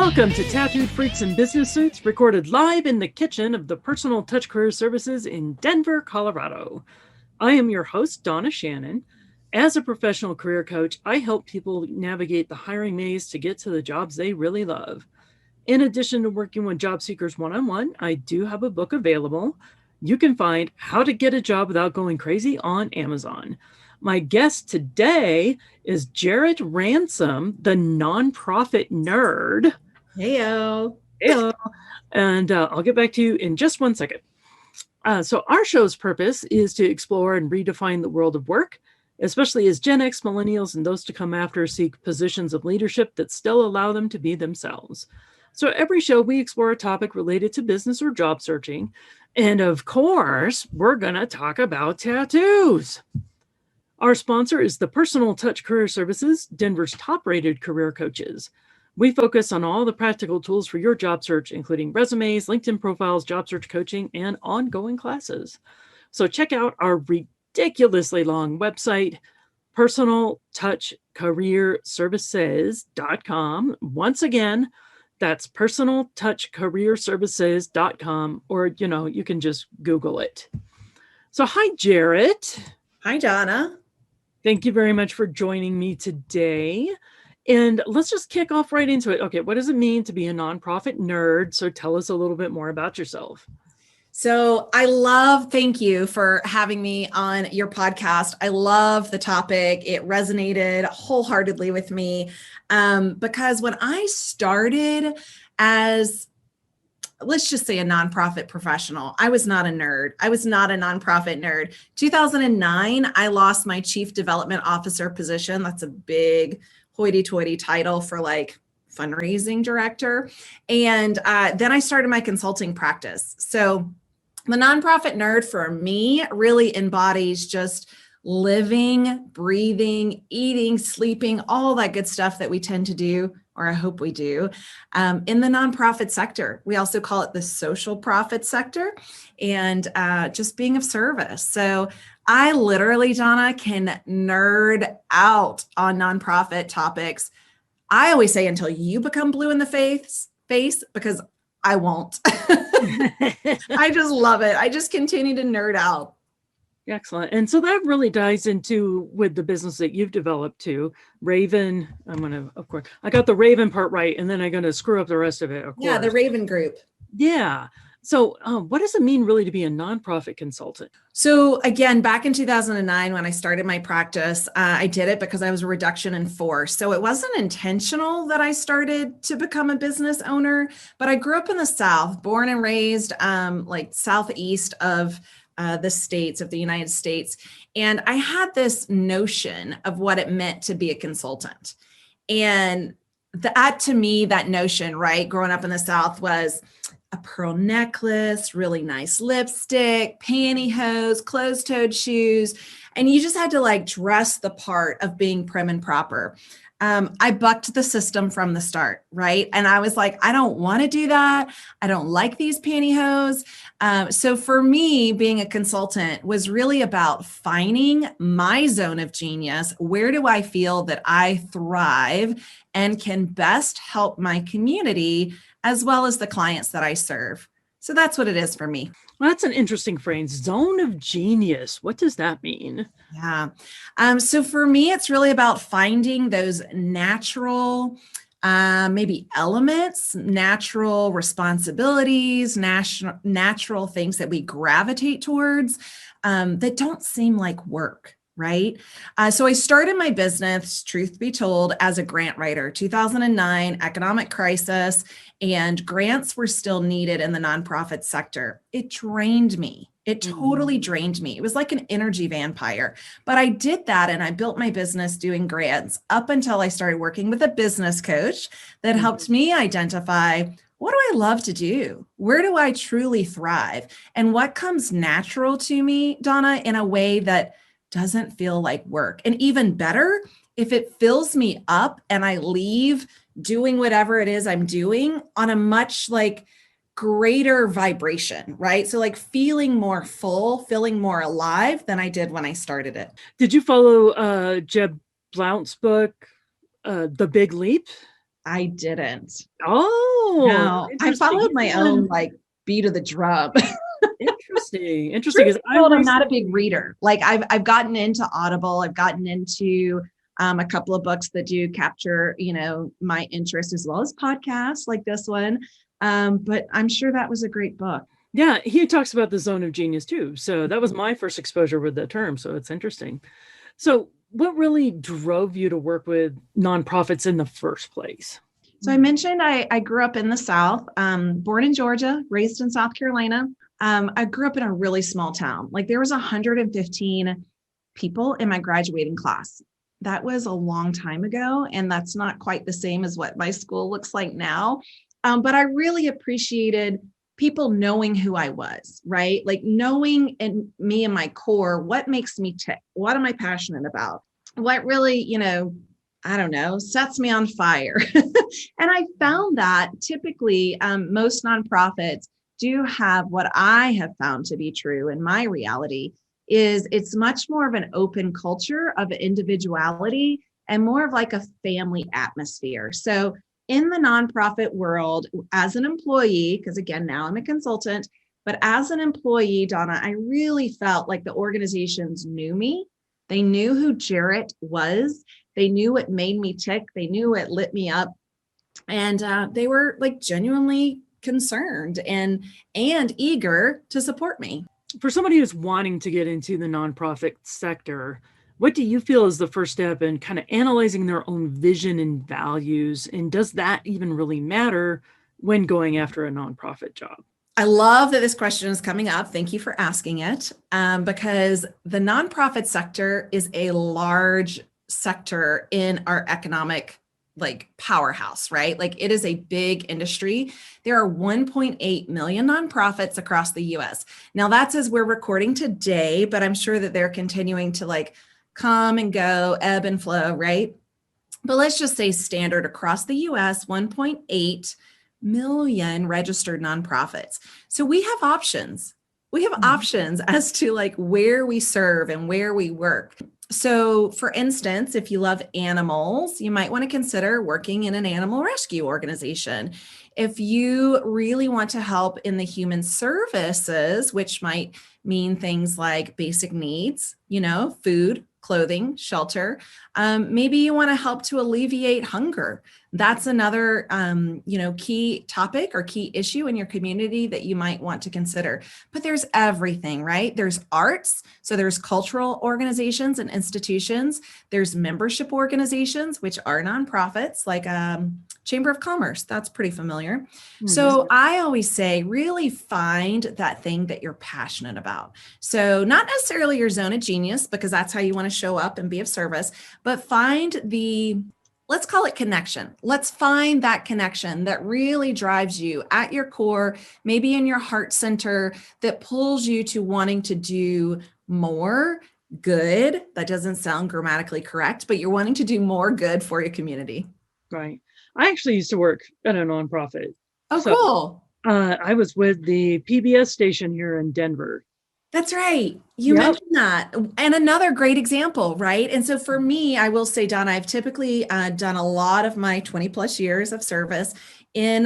Welcome to Tattooed Freaks in Business Suits, recorded live in the kitchen of the Personal Touch Career Services in Denver, Colorado. I am your host, Donna Shannon. As a professional career coach, I help people navigate the hiring maze to get to the jobs they really love. In addition to working with job seekers one-on-one, I do have a book available. You can find How to Get a Job Without Going Crazy on Amazon. My guest today is Jarrett Ransom, the Nonprofit Nerd. Heyo. Heyo. And I'll get back to you in just one second. So our show's purpose is to explore and redefine the world of work, especially as Gen X, millennials, and those to come after seek positions of leadership that still allow them to be themselves. So every show we explore a topic related to business or job searching. And of course, we're going to talk about tattoos. Our sponsor is the Personal Touch Career Services, Denver's top-rated career coaches. We focus on all the practical tools for your job search, including resumes, LinkedIn profiles, job search coaching, and ongoing classes. So check out our ridiculously long website, personaltouchcareerservices.com. Once again, that's personaltouchcareerservices.com, or, you can just Google it. So hi, Jarrett. Hi, Donna. Thank you very much for joining me today. And let's just kick off right into it. Okay, what does it mean to be a nonprofit nerd? So tell us a little bit more about yourself. So thank you for having me on your podcast. I love the topic. It resonated wholeheartedly with me because when I started as, let's just say, a nonprofit professional, I was not a nerd. I was not a nonprofit nerd. 2009, I lost my chief development officer position. That's a big hoity-toity title for like fundraising director. And then I started my consulting practice. So the nonprofit nerd for me really embodies just living, breathing, eating, sleeping, all that good stuff that we tend to do, or I hope we do, in the nonprofit sector. We also call it the social profit sector, and just being of service. So I literally, Donna, can nerd out on nonprofit topics. I always say until you become blue in the face, because I won't. I just love it. I just continue to nerd out. Excellent. And so that really dives into with the business that you've developed too. Rayvan, I got the Rayvan part right, and then I'm going to screw up the rest of it. Of course. The Rayvan Group. Yeah. So what does it mean really to be a nonprofit consultant? So again, back in 2009, when I started my practice, I did it because I was a reduction in force. So it wasn't intentional that I started to become a business owner, but I grew up in the South, born and raised like southeast of the states of the United States. And I had this notion of what it meant to be a consultant. And that, to me, that notion, right, growing up in the South was a pearl necklace, really nice lipstick, pantyhose, closed-toed shoes. And you just had to like dress the part of being prim and proper. I bucked the system from the start, right? And I was like, I don't want to do that. I don't like these pantyhose. So for me, being a consultant was really about finding my zone of genius. Where do I feel that I thrive and can best help my community as well as the clients that I serve? So that's what it is for me. Well, that's an interesting phrase, zone of genius. What does that mean? Yeah. So for me, it's really about finding those natural, maybe elements, natural responsibilities, natural things that we gravitate towards that don't seem like work. Right. So I started my business, truth be told, as a grant writer, 2009 economic crisis, and grants were still needed in the nonprofit sector. It drained me. It totally drained me. It was like an energy vampire. But I did that and I built my business doing grants up until I started working with a business coach that helped me identify, what do I love to do? Where do I truly thrive? And what comes natural to me, Donna, in a way that doesn't feel like work. And even better, if it fills me up and I leave doing whatever it is I'm doing on a much like greater vibration, right? So like feeling more full, feeling more alive than I did when I started it. Did you follow Jeb Blount's book, The Big Leap? I didn't. Oh, No, I interesting. followed my own like beat of the drum. Interesting. Interesting. Truth Because be I told, I'm not a recently, big reader. Like I've gotten into Audible. I've gotten into a couple of books that do capture, my interest, as well as podcasts like this one. But I'm sure that was a great book. yeah, he talks about the zone of genius too. So that was my first exposure with the term. So it's interesting. So what really drove you to work with nonprofits in the first place? So I mentioned I grew up in the South, born in Georgia, raised in South Carolina. I grew up in a really small town. Like there was 115 people in my graduating class. That was a long time ago, and that's not quite the same as what my school looks like now. But I really appreciated people knowing who I was, right? Like knowing in me and my core, what makes me tick? What am I passionate about? What really, I don't know, sets me on fire. And I found that typically most nonprofits do have what I have found to be true in my reality is it's much more of an open culture of individuality and more of like a family atmosphere. So in the nonprofit world, as an employee, because again, now I'm a consultant, but as an employee, Donna, I really felt like the organizations knew me. They knew who Jarrett was. They knew what made me tick. They knew what lit me up. And they were like genuinely concerned and eager to support me. For somebody who's wanting to get into the nonprofit sector, what do you feel is the first step in kind of analyzing their own vision and values? And does that even really matter when going after a nonprofit job? I love that this question is coming up. Thank you for asking it, because the nonprofit sector is a large sector in our economic powerhouse, right? Like it is a big industry. There are 1.8 million nonprofits across the US. Now that's as we're recording today, but I'm sure that they're continuing to come and go, ebb and flow, right? But let's just say standard across the US, 1.8 million registered nonprofits. So we have options. We have options as to where we serve and where we work. So for instance, if you love animals, you might want to consider working in an animal rescue organization. If you really want to help in the human services, which might mean things like basic needs, food, clothing, shelter, maybe you want to help to alleviate hunger. That's another, key topic or key issue in your community that you might want to consider. But there's everything, right? There's arts. So there's cultural organizations and institutions. There's membership organizations, which are nonprofits like Chamber of Commerce. That's pretty familiar. Mm-hmm. So I always say, really find that thing that you're passionate about. So not necessarily your zone of genius, because that's how you want to show up and be of service, but find let's call it connection. Let's find that connection that really drives you at your core, maybe in your heart center, that pulls you to wanting to do more good. That doesn't sound grammatically correct, but you're wanting to do more good for your community. Right. I actually used to work at a nonprofit. Oh, so, cool. I was with the PBS station here in Denver. That's right. You mentioned that. And another great example, right? And so for me, I will say, Donna, I've typically done a lot of my 20 plus years of service in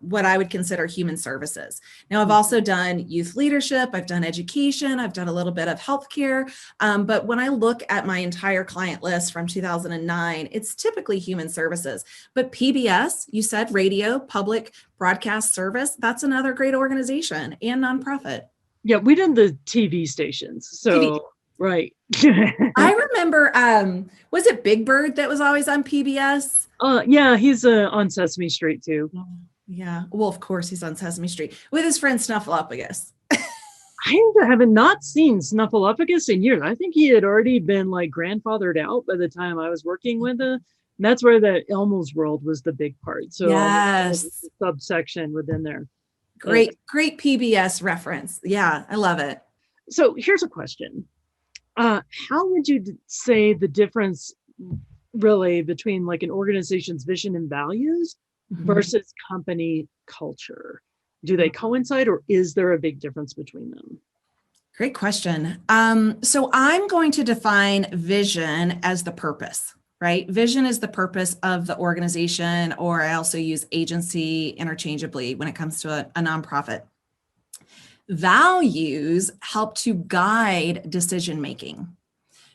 what I would consider human services. Now, I've also done youth leadership. I've done education. I've done a little bit of healthcare. But when I look at my entire client list from 2009, it's typically human services. But PBS, you said radio, public broadcast service, that's another great organization and nonprofit. Yeah, we did the TV stations. So, TV. Right. I remember, was it Big Bird that was always on PBS? Yeah, he's on Sesame Street too. Yeah. Well, of course, he's on Sesame Street with his friend Snuffleupagus. I haven't not seen Snuffleupagus in years. I think he had already been grandfathered out by the time I was working with him. And that's where the Elmo's World was the big part. So yes, subsection within there. Great PBS reference. Yeah, I love it. So here's a question. How would you say the difference really between an organization's vision and values versus company culture? Do they coincide, or is there a big difference between them? Great question. So I'm going to define vision as the purpose. right? Vision is the purpose of the organization, or I also use agency interchangeably when it comes to a nonprofit. Values help to guide decision making.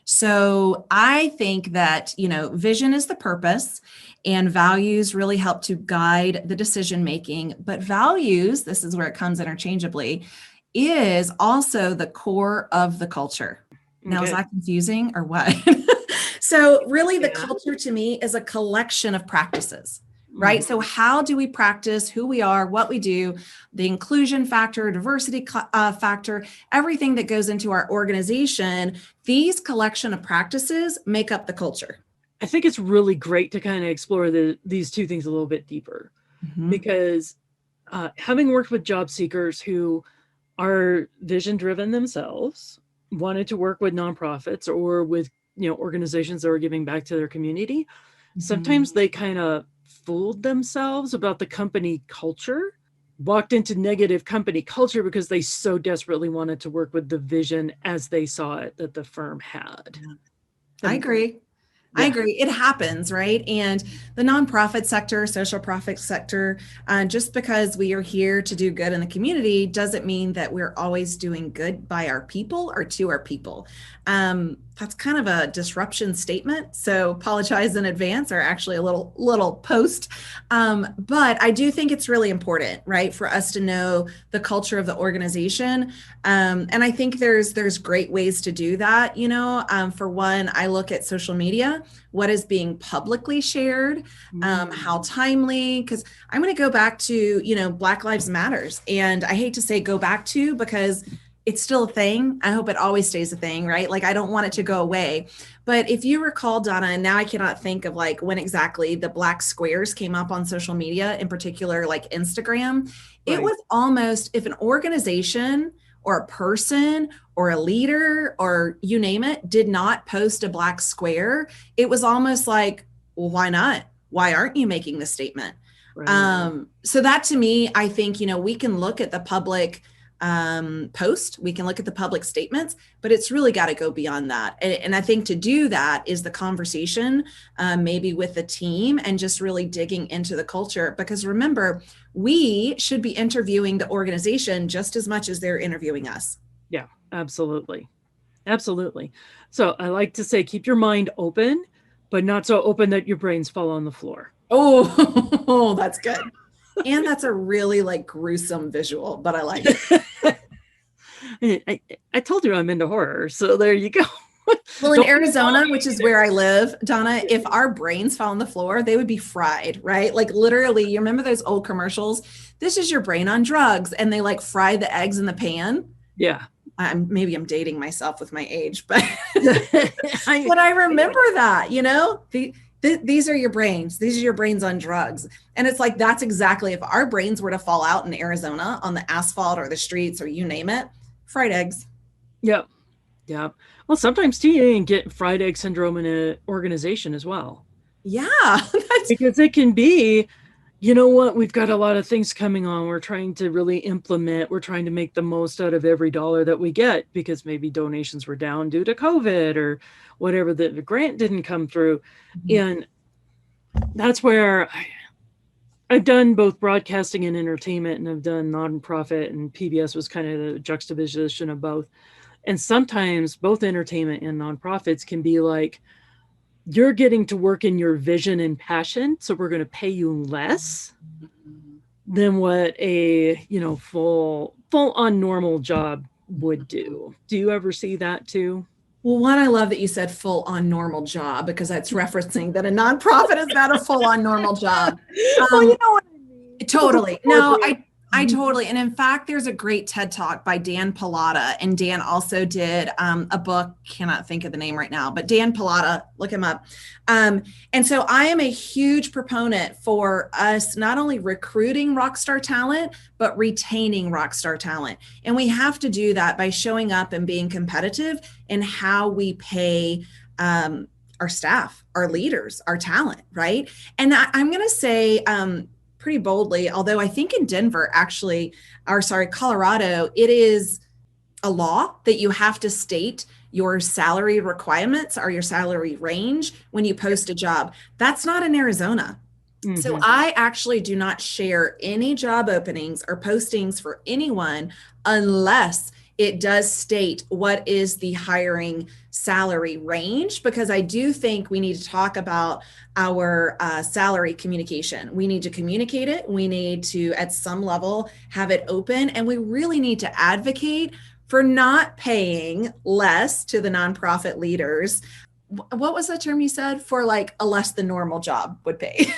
So I think that, vision is the purpose and values really help to guide the decision making. But values, this is where it comes interchangeably, is also the core of the culture. Now, is that confusing or what? So really the culture to me is a collection of practices, right? So how do we practice who we are, what we do, the inclusion factor, diversity factor, everything that goes into our organization, these collection of practices make up the culture. I think it's really great to kind of explore these two things a little bit deeper, because having worked with job seekers who are vision driven themselves, wanted to work with nonprofits or with organizations that are giving back to their community, sometimes they kind of fooled themselves about the company culture, walked into negative company culture because they so desperately wanted to work with the vision as they saw it that the firm had. I agree. I agree. It happens, right? And the nonprofit sector, social profit sector, just because we are here to do good in the community doesn't mean that we're always doing good by our people or to our people. That's kind of a disruption statement. So apologize in advance, or actually a little post. But I do think it's really important, right, for us to know the culture of the organization. And I think there's great ways to do that. For one, I look at social media, what is being publicly shared, how timely, because I'm going to go back to, Black Lives Matters. And I hate to say go back to, because it's still a thing. I hope it always stays a thing, right? Like, I don't want it to go away. But if you recall, Donna, and now I cannot think of like when exactly the black squares came up on social media, in particular, like Instagram, it was almost, if an organization or a person or a leader or you name it did not post a black square, it was almost like, well, why not? Why aren't you making this statement? Right. So that, to me, I think, we can look at the public post, we can look at the public statements, but it's really got to go beyond that. And I think to do that is the conversation, maybe with the team, and just really digging into the culture. Because remember, we should be interviewing the organization just as much as they're interviewing us. Yeah, absolutely. Absolutely. So I like to say, keep your mind open, but not so open that your brains fall on the floor. Oh, that's good. And that's a really gruesome visual, but I like it. I told you I'm into horror, so there you go. Well, in Arizona, which is where I live, Donna, if our brains fell on the floor, they would be fried, right? Like literally, you remember those old commercials? This is your brain on drugs. And they fry the eggs in the pan. Yeah. Maybe I'm dating myself with my age, but but I remember that, these are your brains. These are your brains on drugs. And it's like, that's exactly, if our brains were to fall out in Arizona on the asphalt or the streets or you name it, fried eggs. Yep. Yeah. Well, sometimes too, you can get fried egg syndrome in an organization as well. Yeah. Because it can be, we've got a lot of things coming on. We're trying to really implement, we're trying to make the most out of every dollar that we get, because maybe donations were down due to COVID or whatever, the grant didn't come through. And that's where I've done both broadcasting and entertainment, and I've done nonprofit, and PBS was kind of the juxtaposition of both. And sometimes both entertainment and nonprofits can be like, you're getting to work in your vision and passion, so we're going to pay you less than what a full on normal job would do. Do you ever see that too? Well, one, I love that you said full on normal job, because that's referencing that a nonprofit is not a full on normal job. Well, you know what I mean. Totally. No, I totally. And in fact, there's a great TED Talk by Dan Pallotta, and Dan also did a book, cannot think of the name right now, but Dan Pallotta, look him up. And so I am a huge proponent for us not only recruiting rockstar talent, but retaining rockstar talent. And we have to do that by showing up and being competitive in how we pay our staff, our leaders, our talent, right? And I'm going to say, pretty boldly, although I think in Denver, Colorado, it is a law that you have to state your salary requirements or your salary range when you post a job. That's not in Arizona. So I actually do not share any job openings or postings for anyone unless it does state what is the hiring salary range, because I do think we need to talk about our salary communication. We need to communicate it. We need to, at some level, have it open, and we really need to advocate for not paying less to the nonprofit leaders. What was the term you said? For like a less than normal job would pay.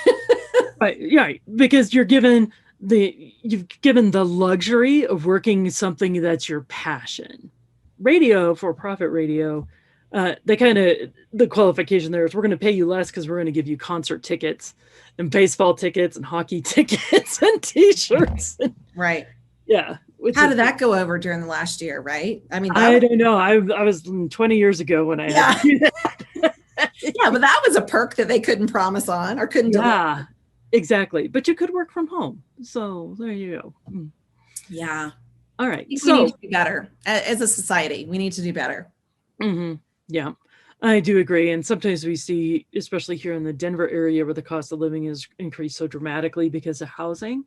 Right, yeah, because you've given the luxury of working something that's your passion. Radio, for-profit radio, the qualification there is we're going to pay you less because we're going to give you concert tickets and baseball tickets and hockey tickets and T-shirts. Right. Yeah. How did that go over during the last year? Right. I mean, I don't know. I was 20 years ago when I had to do that. Yeah, but that was a perk that they couldn't promise on or couldn't deliver. Exactly. But you could work from home. So there you go. Yeah. All right. So we need to do better as a society. We need to do better. Yeah, I do agree. And sometimes we see, especially here in the Denver area, where the cost of living has increased so dramatically because of housing,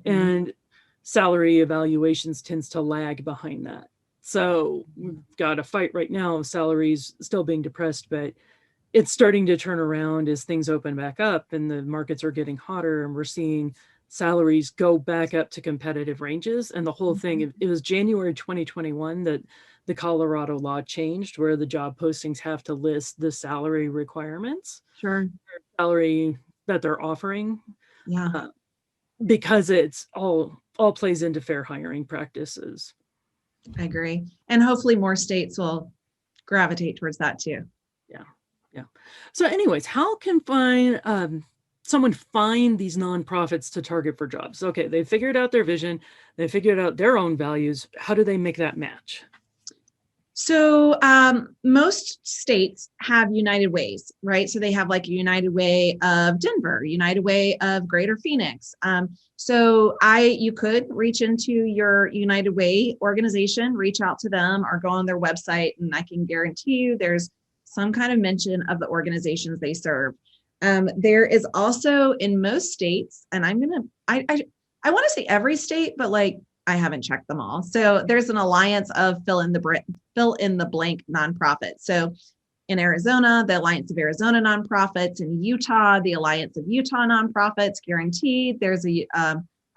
and salary evaluations tends to lag behind that. So we've got a fight right now of salaries still being depressed, but it's starting to turn around as things open back up and the markets are getting hotter, and we're seeing salaries go back up to competitive ranges. And the whole thing, it was January 2021 that the Colorado law changed, where the job postings have to list the salary requirements, salary that they're offering, because it's all plays into fair hiring practices. I agree. And hopefully more states will gravitate towards that too. Yeah. So anyways, how can someone find these nonprofits to target for jobs? Okay, they figured out their vision, they figured out their own values. How do they make that match? So most states have United Ways, right? So they have like a United Way of Denver, United Way of Greater Phoenix. So you could reach into your United Way organization, reach out to them, or go on their website, and I can guarantee you there's some kind of mention of the organizations they serve. There is also in most states, and I want to say every state, but like I haven't checked them all. So there's an alliance of fill in the blank nonprofits. So in Arizona, the Alliance of Arizona Nonprofits. In Utah, the Alliance of Utah Nonprofits, guaranteed. There's a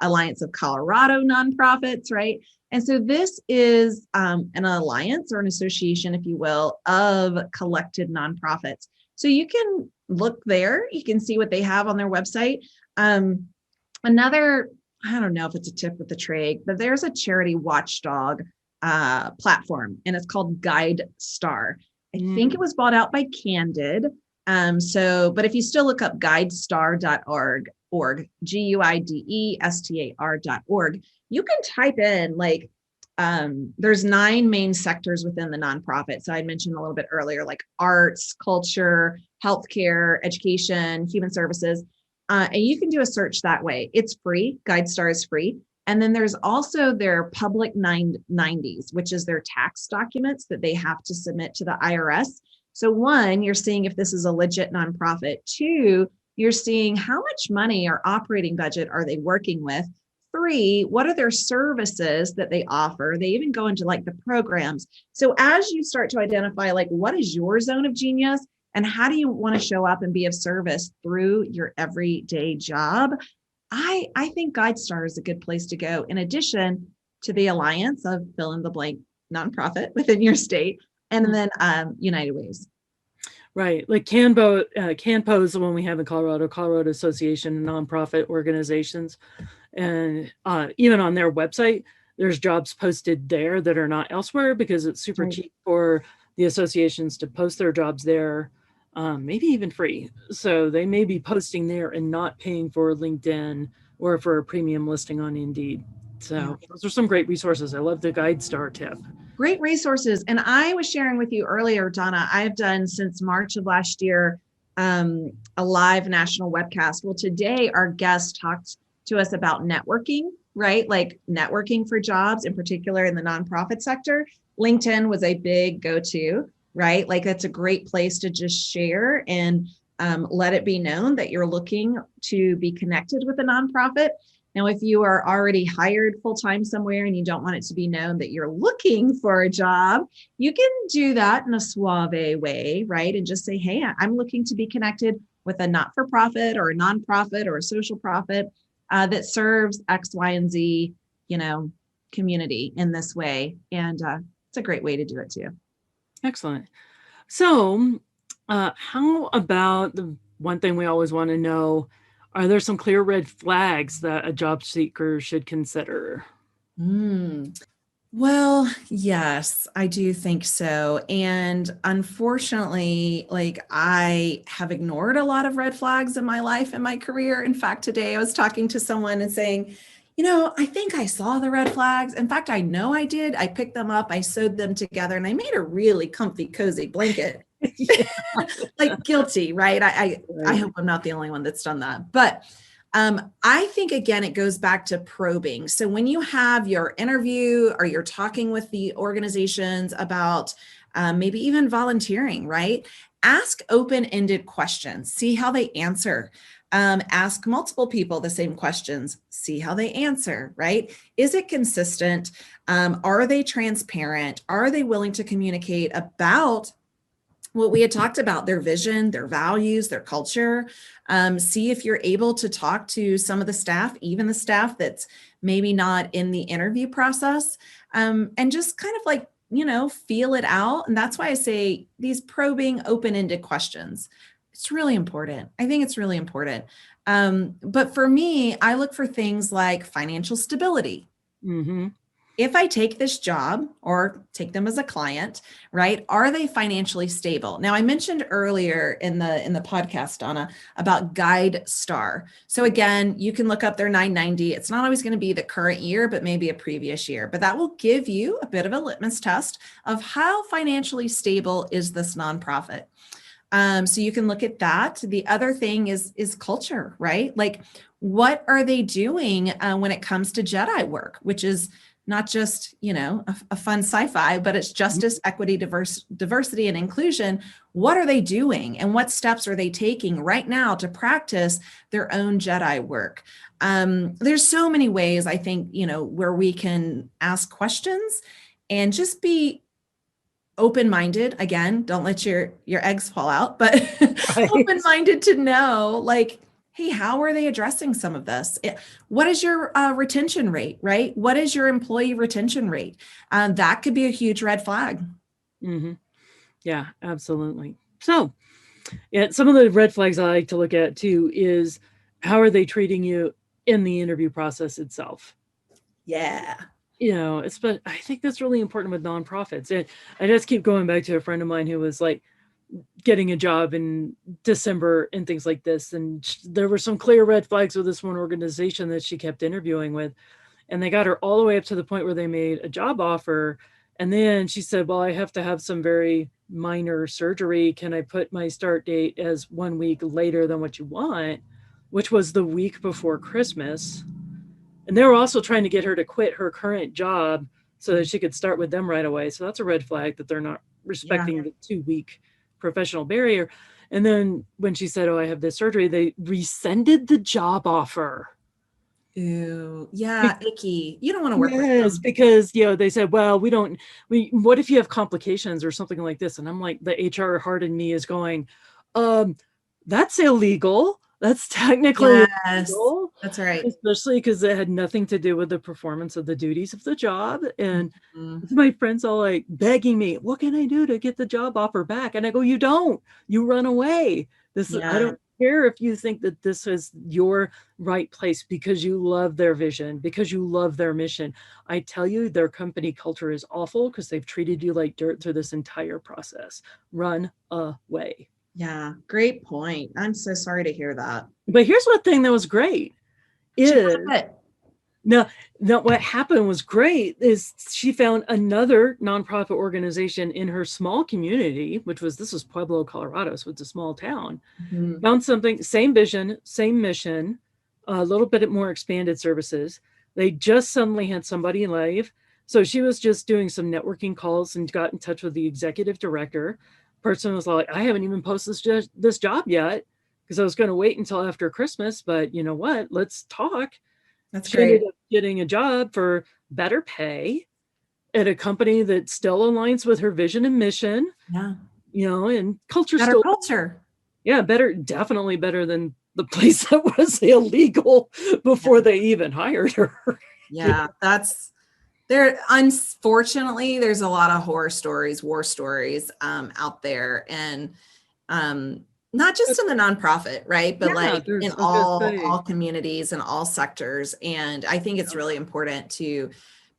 Alliance of Colorado Nonprofits, right? And so this is an alliance or an association, if you will, of collected nonprofits. So you can look there, you can see what they have on their website. Another, I don't know if it's a tip with the trade, but there's a charity watchdog platform, and it's called GuideStar. I think it was bought out by Candid. But if you still look up guidestar.org, GUIDESTAR.org, you can type in like, there's 9 main sectors within the nonprofit. So I mentioned a little bit earlier, like arts, culture, healthcare, education, human services. And you can do a search that way. It's free. GuideStar is free. And then there's also their public 990s, which is their tax documents that they have to submit to the IRS. So 1, you're seeing if this is a legit nonprofit. 2, you're seeing how much money or operating budget are they working with. 3, what are their services that they offer? They even go into like the programs. So as you start to identify like what is your zone of genius and how do you want to show up and be of service through your everyday job, I think GuideStar is a good place to go, in addition to the alliance of fill in the blank nonprofit within your state, and then United Ways. Right. Like CanPo is the one we have in Colorado Association of Nonprofit Organizations. And even on their website, there's jobs posted there that are not elsewhere because it's super cheap for the associations to post their jobs there, maybe even free. So they may be posting there and not paying for LinkedIn or for a premium listing on Indeed. So those are some great resources. I love the GuideStar tip. Great resources. And I was sharing with you earlier, Donna, I've done since March of last year, a live national webcast. Well, today our guest talked to us about networking, right? Like networking for jobs, in particular in the nonprofit sector. LinkedIn was a big go-to. right? Like that's a great place to just share and let it be known that you're looking to be connected with a nonprofit. Now, if you are already hired full-time somewhere and you don't want it to be known that you're looking for a job, you can do that in a suave way, right? And just say, hey, I'm looking to be connected with a not-for-profit or a nonprofit or a social profit that serves X, Y, and Z, community in this way. And it's a great way to do it too. Excellent. So, how about the one thing we always want to know? Are there some clear red flags that a job seeker should consider? Well, yes, I do think so. And unfortunately, like I have ignored a lot of red flags in my life and my career. In fact, today I was talking to someone and saying, I think I saw the red flags. In fact, I know I did. I picked them up, I sewed them together, and I made a really comfy, cozy blanket. Like guilty, right? I hope I'm not the only one that's done that. But I think, again, it goes back to probing. So when you have your interview or you're talking with the organizations about maybe even volunteering, right? Ask open-ended questions, see how they answer. Ask multiple people the same questions, see how they answer, right? Is it consistent? Are they transparent? Are they willing to communicate about what we had talked about, their vision, their values, their culture? See if you're able to talk to some of the staff, even the staff that's maybe not in the interview process, and just kind of like, feel it out. And that's why I say these probing, open-ended questions. It's really important. I think it's really important. But for me, I look for things like financial stability. Mm-hmm. If I take this job or take them as a client, right? Are they financially stable? Now, I mentioned earlier in the podcast, Donna, about Guide Star. So again, you can look up their 990. It's not always going to be the current year, but maybe a previous year. But that will give you a bit of a litmus test of how financially stable is this nonprofit. So you can look at that. The other thing is culture, right? Like, what are they doing when it comes to Jedi work, which is not just, a fun sci-fi, but it's justice, equity, diversity, and inclusion. What are they doing? And what steps are they taking right now to practice their own Jedi work? There's so many ways, I think, where we can ask questions and just be open-minded. Again, don't let your eggs fall out, but Right. Open-minded to know, like, hey, how are they addressing some of this? What is your retention rate, right? What is your employee retention rate? That could be a huge red flag. Mm-hmm. Yeah, absolutely. So, yeah, some of the red flags I like to look at too is how are they treating you in the interview process itself? Yeah. But I think that's really important with nonprofits. And I just keep going back to a friend of mine who was like getting a job in December and things like this. And there were some clear red flags with this one organization that she kept interviewing with. And they got her all the way up to the point where they made a job offer. And then she said, well, I have to have some very minor surgery. Can I put my start date as 1 week later than what you want? Which was the week before Christmas. And they were also trying to get her to quit her current job so that she could start with them right away. So that's a red flag that they're not respecting the 2-week professional barrier. And then when she said, oh, I have this surgery, they rescinded the job offer. Ooh, yeah, icky. You don't want to work with them. Because, they said, well, what if you have complications or something like this? And I'm like, the HR heart in me is going, that's illegal. That's technically illegal. That's right. Especially because it had nothing to do with the performance of the duties of the job. And my friends all like begging me, what can I do to get the job offer back? And I go, you don't. You run away. I don't care if you think that this is your right place because you love their vision, because you love their mission. I tell you, their company culture is awful because they've treated you like dirt through this entire process. Run away. Yeah, great point. I'm so sorry to hear that. But here's one thing that was great. What happened was great is she found another nonprofit organization in her small community, this was Pueblo, Colorado, so it's a small town. Mm-hmm. Found something, same vision, same mission, a little bit more expanded services. They just suddenly had somebody leave. So she was just doing some networking calls and got in touch with the executive director. Person was like, I haven't even posted this job yet because I was going to wait until after Christmas, but you know what? Let's talk. That's She ended great. up getting a job for better pay at a company that still aligns with her vision and mission, Yeah. and culture Better still, culture. yeah, better, definitely better than the place that was illegal before they even hired her. Yeah. That's there. Unfortunately, there's a lot of horror stories, war stories out there. And not just in the nonprofit, right? But Yeah, like in there's, I was gonna all say, communities and all sectors. And I think it's really important to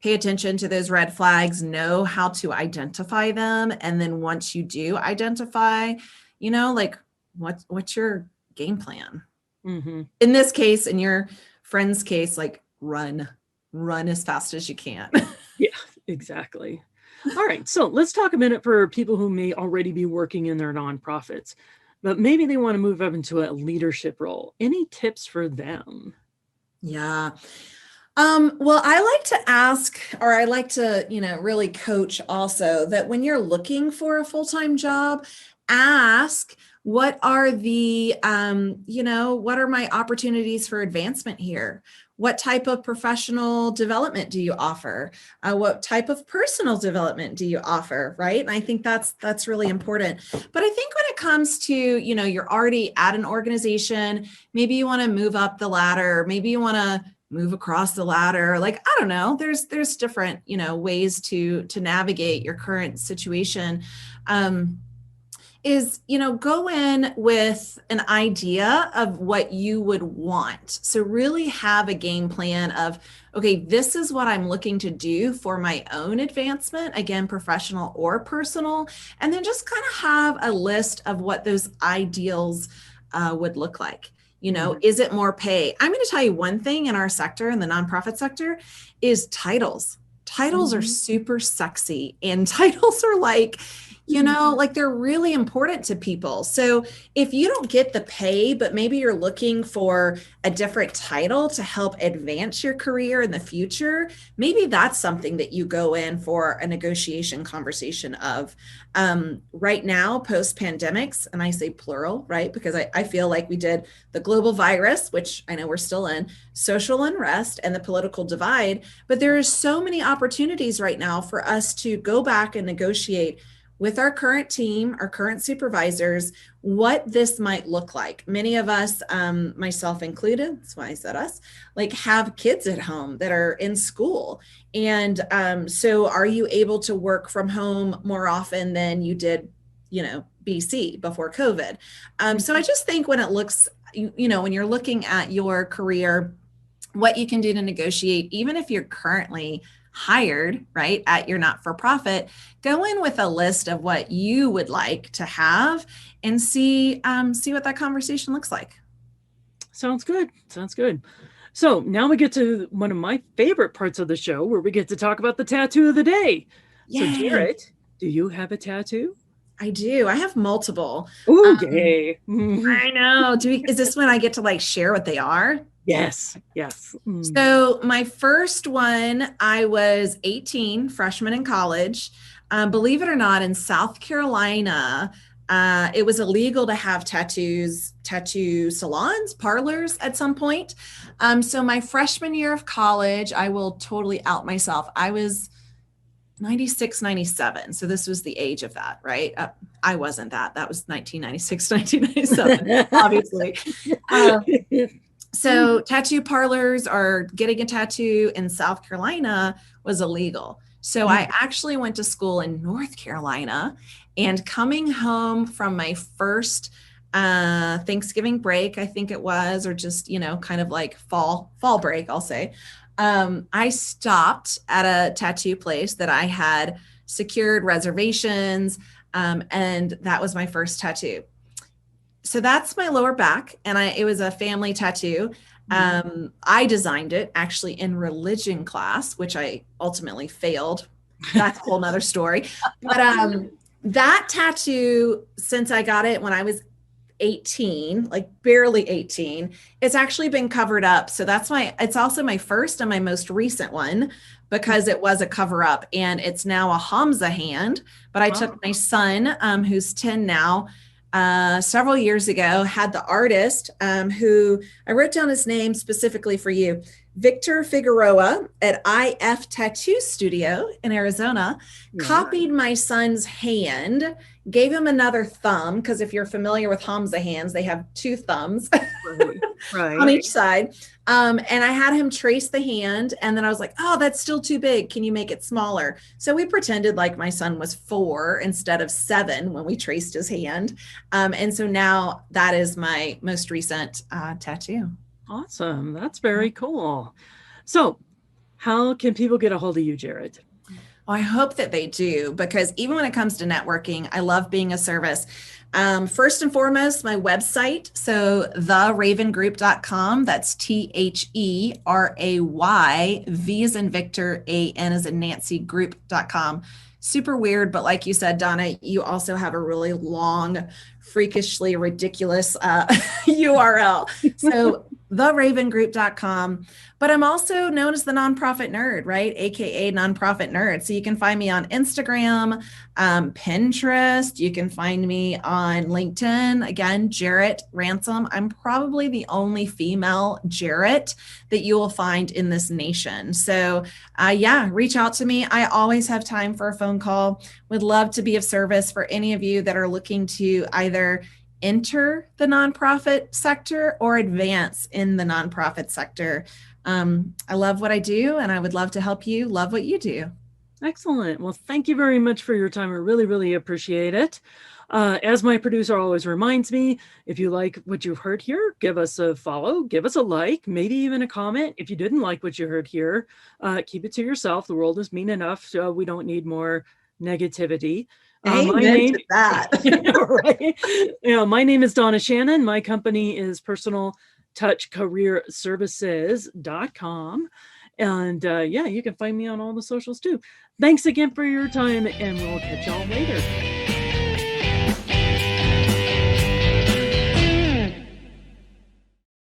pay attention to those red flags, know how to identify them. And then once you do identify, like what's your game plan? mm-hmm. In this case, in your friend's case, like run as fast as you can. Yeah, exactly. All right, so let's talk a minute for people who may already be working in their nonprofits, but maybe they want to move up into a leadership role. Any tips for them? Yeah. Well, I like to ask, or I like to, really coach also that when you're looking for a full-time job, ask what are what are my opportunities for advancement here? What type of professional development do you offer? What type of personal development do you offer? Right. And I think that's really important. But I think when it comes to, you're already at an organization, maybe you want to move up the ladder, maybe you want to move across the ladder, like I don't know, there's different ways to navigate your current situation. Is go in with an idea of what you would want. So really have a game plan of, okay, this is what I'm looking to do for my own advancement, again, professional or personal, and then just kind of have a list of what those ideals would look like. Is it more pay? I'm going to tell you one thing in our sector, in the nonprofit sector, is titles. Titles are super sexy, and titles are like, like they're really important to people. So if you don't get the pay, but maybe you're looking for a different title to help advance your career in the future, maybe that's something that you go in for a negotiation conversation of. Right now, post pandemics, and I say plural, right? Because I feel like we did the global virus, which I know we're still in, social unrest, and the political divide. But there are so many opportunities right now for us to go back and negotiate with our current team, our current supervisors, what this might look like. Many of us, myself included, that's why I said us, like have kids at home that are in school. And so are you able to work from home more often than you did, BC before COVID? So I just think when it looks, when you're looking at your career, what you can do to negotiate, even if you're currently hired, right, at your not-for-profit, go in with a list of what you would like to have and see what that conversation looks like. Sounds good. Sounds good. So now we get to one of my favorite parts of the show where we get to talk about the tattoo of the day. Yay. So Jarrett, do you have a tattoo? I do. I have multiple. Oh, yay. I know. Is this when I get to like share what they are? Yes. So my first one, I was 18, freshman in college. Believe it or not, in South Carolina, it was illegal to have tattoo salons, parlors at some point. So my freshman year of college, I will totally out myself. I was 96, 97. So this was the age of that, right? I wasn't that. That was 1996, 1997, obviously. So tattoo parlors or getting a tattoo in South Carolina was illegal. So I actually went to school in North Carolina, and coming home from my first Thanksgiving break, I think it was, or just, kind of like fall break, I'll say. I stopped at a tattoo place that I had secured reservations, and that was my first tattoo. So that's my lower back, and it was a family tattoo. I designed it actually in religion class, which I ultimately failed. That's a whole nother story. But that tattoo, since I got it when I was 18, like barely 18, it's actually been covered up. So it's also my first and my most recent one. because it was a cover up, and it's now a Hamza hand. But I took my son, who's 10 now, several years ago, had the artist who I wrote down his name specifically for you, Victor Figueroa at IF Tattoo Studio in Arizona, copied my son's hand, gave him another thumb, because if you're familiar with Hamza hands, they have two thumbs on each side. And I had him trace the hand, and then I was like, oh, that's still too big. Can you make it smaller? So we pretended like my son was 4 instead of 7 when we traced his hand. And so now that is my most recent tattoo. Awesome. That's very cool. So how can people get a hold of you, Jarrett? Well, I hope that they do, because even when it comes to networking, I love being a service. First and foremost, my website. So therayvangroup.com. That's THERAY, V as in Victor, AN as in Nancy, group.com. Super weird. But like you said, Donna, you also have a really long, freakishly ridiculous URL. So therayvangroup.com. But I'm also known as the Nonprofit Nerd, right? AKA Nonprofit Nerd. So you can find me on Instagram, Pinterest. You can find me on LinkedIn. Again, Jarrett Ransom. I'm probably the only female Jarrett that you will find in this nation. So reach out to me. I always have time for a phone call. Would love to be of service for any of you that are looking to either enter the nonprofit sector or advance in the nonprofit sector. I love what I do, and I would love to help you love what you do. Excellent. Well, thank you very much for your time. I really, really appreciate it. As my producer always reminds me, if you like what you've heard here, give us a follow, give us a like, maybe even a comment. If you didn't like what you heard here, keep it to yourself. The world is mean enough, so we don't need more negativity. Amen to that. Right? My name is Donna Shannon. My company is personaltouchcareerservices.com. And you can find me on all the socials too. Thanks again for your time, and we'll catch y'all later.